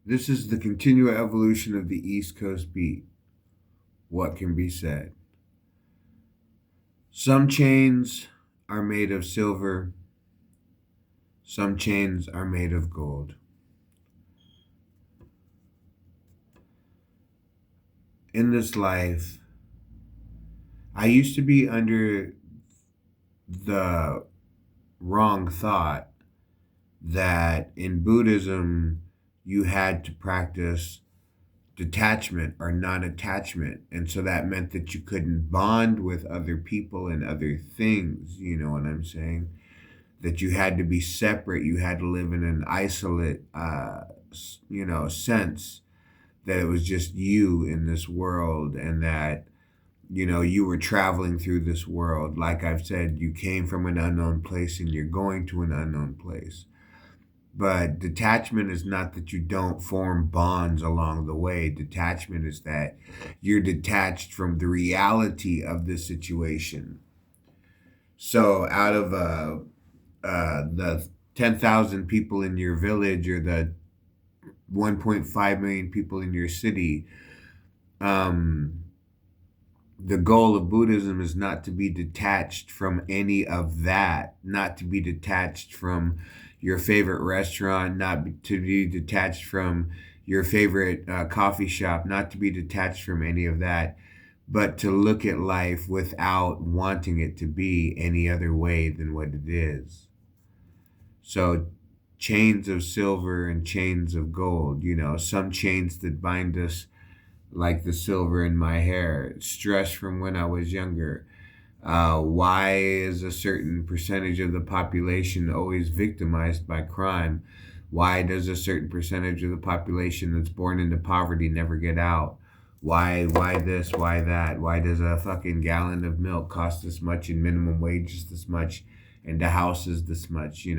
This is the continual evolution of the East Coast beat. What can be said? Some chains are made of silver, some chains are made of gold. In this life, I used to be under the wrong thought that in Buddhism you had to practice detachment or non-attachment, and so that meant that you couldn't bond with other people and other things. You know what I'm saying? That you had to be separate, you had to live in an isolate sense, that it was just you in this world, and that you were traveling through this world. Like I've said, you came from an unknown place and you're going to an unknown place. But detachment is not that you don't form bonds along the way. Detachment is that you're detached from the reality of the situation. So out of the 10,000 people in your village or the 1.5 million people in your city, um, the goal of Buddhism is not to be detached from any of that, not to be detached from your favorite restaurant, to be detached from your favorite coffee shop, not to be detached from any of that, but to look at life without wanting it to be any other way than what it is. So, chains of silver and chains of gold, some chains that bind us like the silver in my hair, stress from when I was younger. Why is a certain percentage of the population always victimized by crime? Why does a certain percentage of the population that's born into poverty never get out? Why this? Why that? Why does a fucking gallon of milk cost this much and minimum wage is this much and the house is this much? Has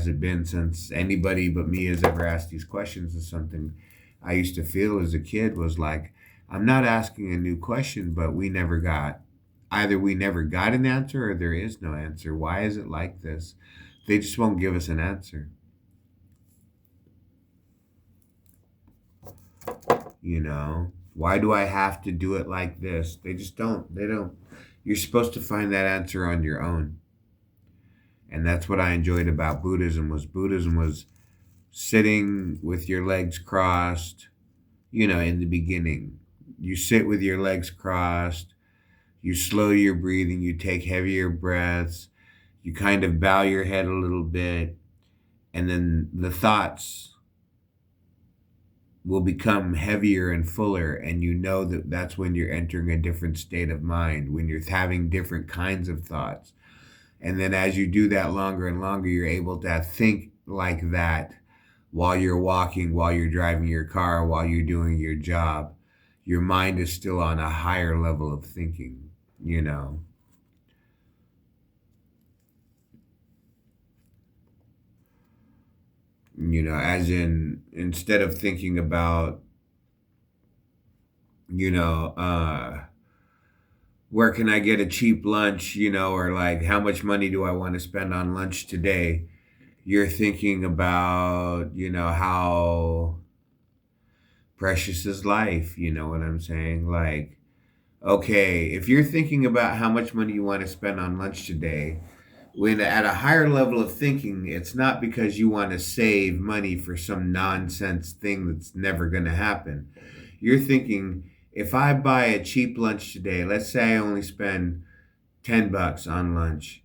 it been since anybody but me has ever asked these questions? Is something I used to feel as a kid was like, I'm not asking a new question, but we never got an answer or there is no answer. Why is it like this? They just won't give us an answer. Why do I have to do it like this? They just don't. They don't. You're supposed to find that answer on your own. And that's what I enjoyed about Buddhism was sitting with your legs crossed, in the beginning. You sit with your legs crossed, you slow your breathing, you take heavier breaths, you kind of bow your head a little bit, and then the thoughts will become heavier and fuller, and you know that that's when you're entering a different state of mind, when you're having different kinds of thoughts. And then as you do that longer and longer, you're able to think like that while you're walking, while you're driving your car, while you're doing your job. Your mind is still on a higher level of thinking, you know. As in, instead of thinking about, you know, where can I get a cheap lunch, or like how much money do I want to spend on lunch today? You're thinking about, how precious is life, you know what I'm saying? Like, okay, if you're thinking about how much money you want to spend on lunch today, when at a higher level of thinking, it's not because you want to save money for some nonsense thing that's never going to happen. You're thinking, if I buy a cheap lunch today, let's say I only spend $10 on lunch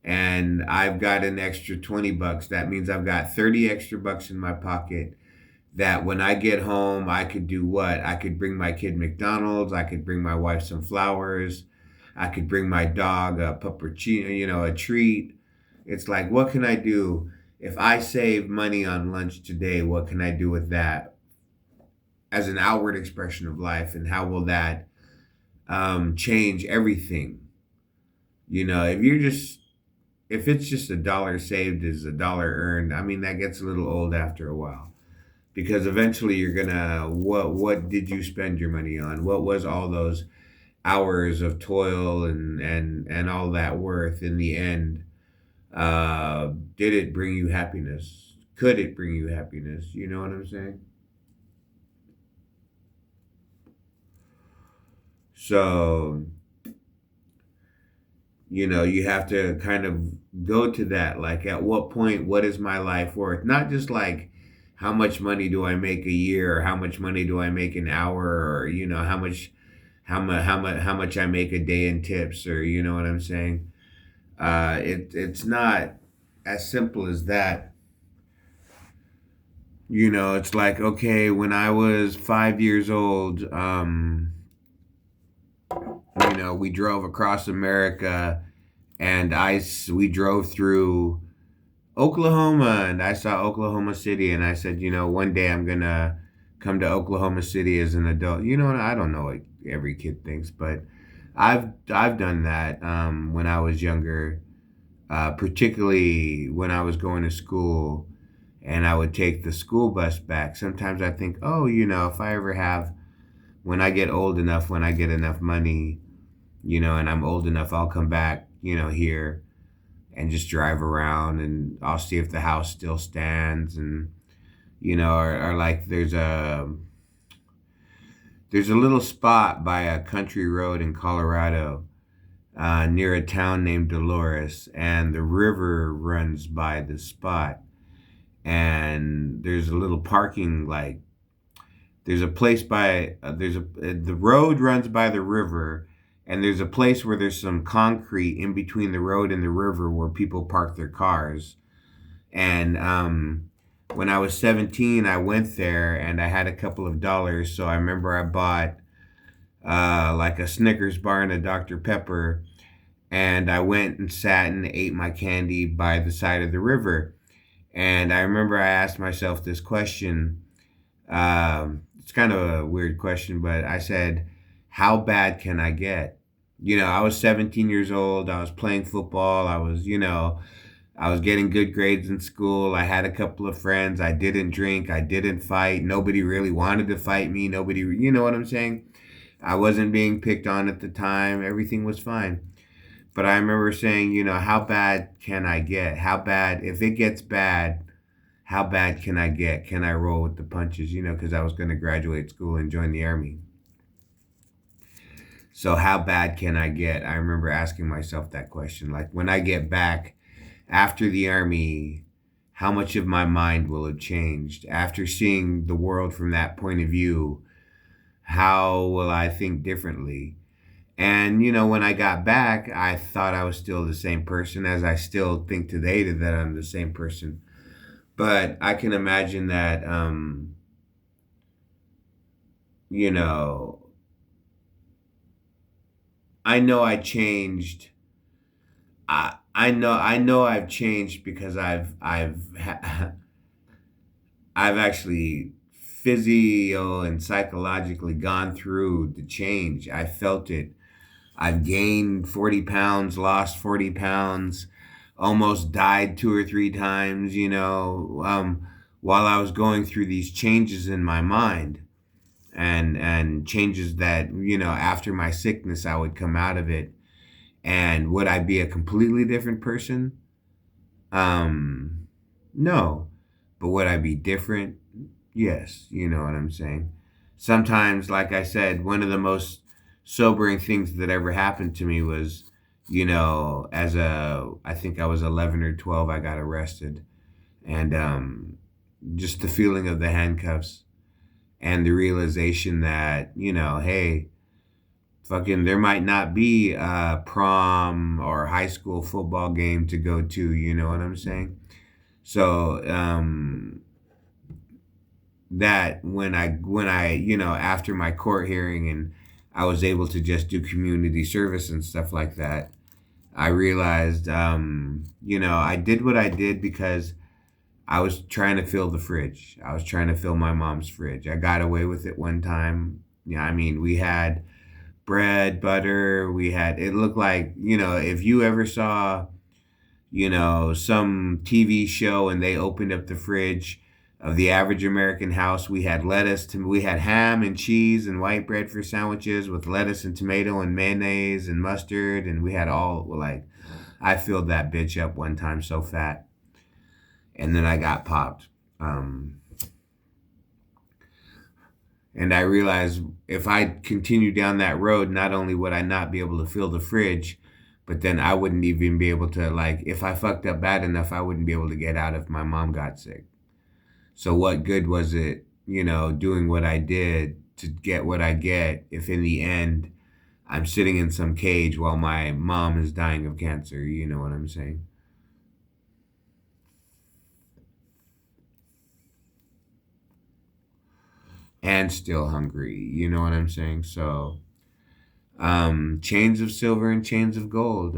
and I've got an extra $20, that means I've got 30 extra bucks in my pocket that when I get home, I could do what? I could bring my kid McDonald's. I could bring my wife some flowers. I could bring my dog a puppuccino, a treat. It's like, what can I do? If I save money on lunch today, what can I do with that as an outward expression of life? And how will that change everything? If it's just a dollar saved is a dollar earned, I mean, that gets a little old after a while because eventually you're gonna what did you spend your money on? What was all those hours of toil and all that worth in the end? Did it bring you happiness? Could it bring you happiness? You know what I'm saying? So, you have to kind of go to that. Like, at what point, what is my life worth? Not just like, how much money do I make a year, or how much money do I make an hour, or, how much I make a day in tips, or, you know what I'm saying? It's not as simple as that. It's like, okay, when I was 5 years old, we drove across America, and we drove through Oklahoma, and I saw Oklahoma City, and I said, one day I'm gonna come to Oklahoma City as an adult. And I don't know what every kid thinks, but I've done that when I was younger, particularly when I was going to school, and I would take the school bus back. Sometimes I think, oh, if I ever have, when I get old enough, when I get enough money, and I'm old enough, I'll come back, here and just drive around, and I'll see if the house still stands. And, or like there's a little spot by a country road in Colorado, near a town named Dolores, and the river runs by the spot. And there's a little parking, like, there's a place the road runs by the river, and there's a place where there's some concrete in between the road and the river where people park their cars. And when I was 17, I went there, and I had a couple of dollars. So I remember I bought like a Snickers bar and a Dr. Pepper, and I went and sat and ate my candy by the side of the river. And I remember I asked myself this question. It's kind of a weird question, but I said, how bad can I get? I was 17 years old. I was playing football. I was getting good grades in school. I had a couple of friends. I didn't drink. I didn't fight. Nobody really wanted to fight me. Nobody, you know what I'm saying? I wasn't being picked on at the time. Everything was fine. But I remember saying, how bad can I get? How bad, if it gets bad, how bad can I get? Can I roll with the punches? Because I was going to graduate school and join the army. So how bad can I get? I remember asking myself that question. Like, when I get back after the army, how much of my mind will have changed? After seeing the world from that point of view, how will I think differently? And, when I got back, I thought I was still the same person, as I still think today that I'm the same person. But I can imagine that, you know, I know I changed. I know I've changed because I've actually physio and psychologically gone through the change. I felt it. I've gained 40 pounds, lost 40 pounds, almost died two or three times, while I was going through these changes in my mind, and changes that, after my sickness, I would come out of it. And would I be a completely different person? Um, no. But would I be different? Yes. You know what I'm saying? Sometimes, like I said, one of the most sobering things that ever happened to me was, I think I was 11 or 12, I got arrested. And just the feeling of the handcuffs, and the realization that, hey, fucking, there might not be a prom or high school football game to go to, you know what I'm saying? So, that when I after my court hearing, and I was able to just do community service and stuff like that, I realized, I did what I did because I was trying to fill the fridge. I was trying to fill my mom's fridge. I got away with it one time. Yeah, I mean, we had bread, butter. It looked like, if you ever saw, some TV show and they opened up the fridge of the average American house, we had ham and cheese and white bread for sandwiches with lettuce and tomato and mayonnaise and mustard. And we had all, like, I filled that bitch up one time so fat. and then I got popped. And I realized if I continue down that road, not only would I not be able to fill the fridge, but then I wouldn't even be able to, like, if I fucked up bad enough, I wouldn't be able to get out if my mom got sick. So what good was it, doing what I did to get what I get if in the end I'm sitting in some cage while my mom is dying of cancer? You know what I'm saying? And still hungry. You know what I'm saying? So, chains of silver and chains of gold.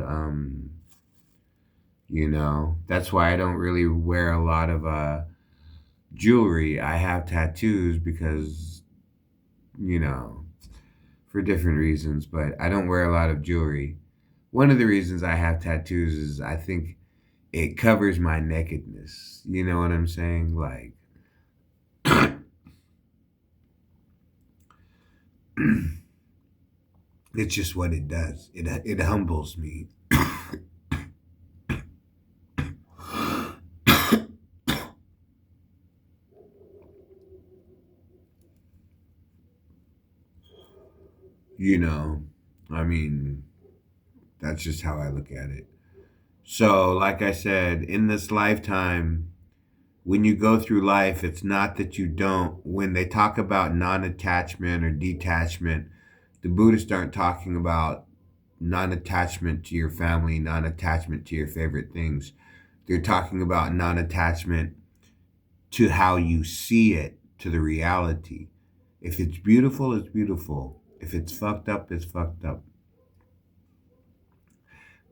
That's why I don't really wear a lot of jewelry. I have tattoos because, you know, for different reasons, but I don't wear a lot of jewelry. One of the reasons I have tattoos is I think it covers my nakedness. You know what I'm saying? Like, it's just what it does. It humbles me. you know, I mean, that's just how I look at it. So, like I said, in this lifetime, when you go through life, it's not that you don't. When they talk about non attachment or detachment, the Buddhists aren't talking about non attachment to your family, non attachment to your favorite things. They're talking about non attachment to how you see it, to the reality. If it's beautiful, it's beautiful. If it's fucked up, it's fucked up.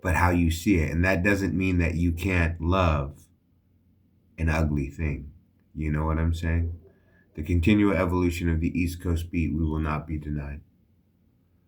But how you see it. And that doesn't mean that you can't love an ugly thing. You know what I'm saying? The continual evolution of the East Coast beat, we will not be denied.